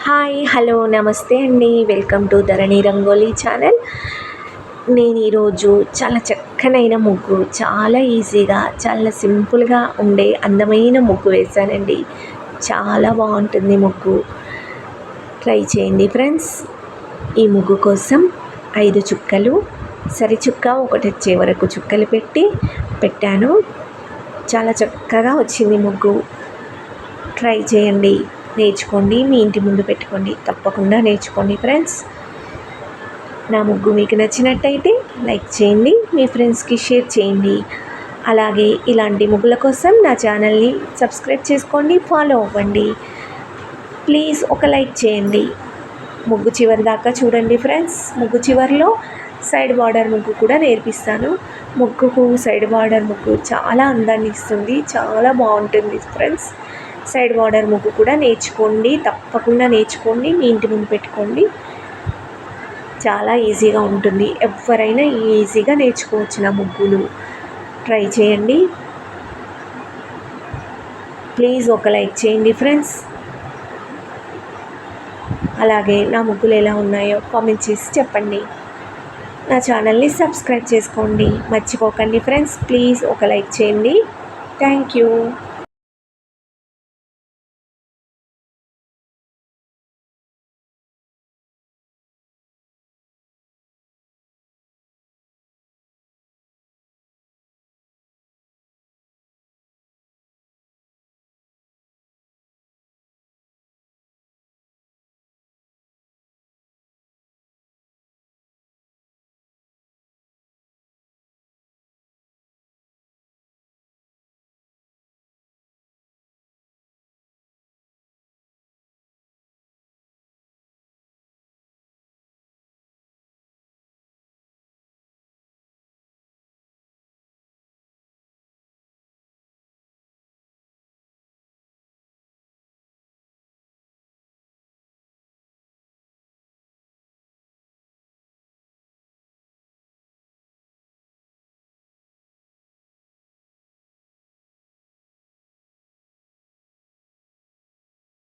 Hi hello నమస్తే అండి. Welcome to Dharani rangoli channel. నేను ఈరోజు చాలా చక్కనైన ముగ్గు, చాలా ఈజీగా, చాలా సింపుల్గా ఉండే అందమైన ముగ్గు వేశానండి. చాలా బాగుంటుంది ముగ్గు. ట్రై చేయండి ఫ్రెండ్స్. ఈ ముగ్గు కోసం 5 చుక్కలు, సరి చుక్క ఒకటి వచ్చే వరకు చుక్కలు పెట్టాను. చాలా చక్కగా వచ్చింది ముగ్గు. ట్రై చేయండి, నేర్చుకోండి, మీ ఇంటి ముందు పెట్టుకోండి. తప్పకుండా నేర్చుకోండి ఫ్రెండ్స్. నా ముగ్గు మీకు నచ్చినట్టయితే లైక్ చేయండి, మీ ఫ్రెండ్స్కి షేర్ చేయండి. అలాగే ఇలాంటి ముగ్గుల కోసం నా ఛానల్ని సబ్స్క్రైబ్ చేసుకోండి, ఫాలో అవ్వండి. ప్లీజ్ ఒక లైక్ చేయండి. ముగ్గు చివరి దాకా చూడండి ఫ్రెండ్స్. ముగ్గు చివరిలో సైడ్ బార్డర్ ముగ్గు కూడా నేర్పిస్తాను. ముగ్గుకు సైడ్ బార్డర్ ముగ్గు చాలా అందాన్ని ఇస్తుంది, చాలా బాగుంటుంది ఫ్రెండ్స్. సైడ్ బార్డర్ ముగ్గు కూడా నేర్చుకోండి, తప్పకుండా నేర్చుకోండి, మీ ఇంటి ముందు పెట్టుకోండి. చాలా ఈజీగా ఉంటుంది, ఎవరైనా ఈజీగా నేర్చుకోవచ్చు నా ముగ్గులు. ట్రై చేయండి. ప్లీజ్ ఒక లైక్ చేయండి ఫ్రెండ్స్. అలాగే నా ముగ్గులు ఎలా ఉన్నాయో కామెంట్ చేసి చెప్పండి. నా ఛానల్ని సబ్స్క్రైబ్ చేసుకోండి, మర్చిపోకండి ఫ్రెండ్స్. ప్లీజ్ ఒక లైక్ చేయండి. Thank you.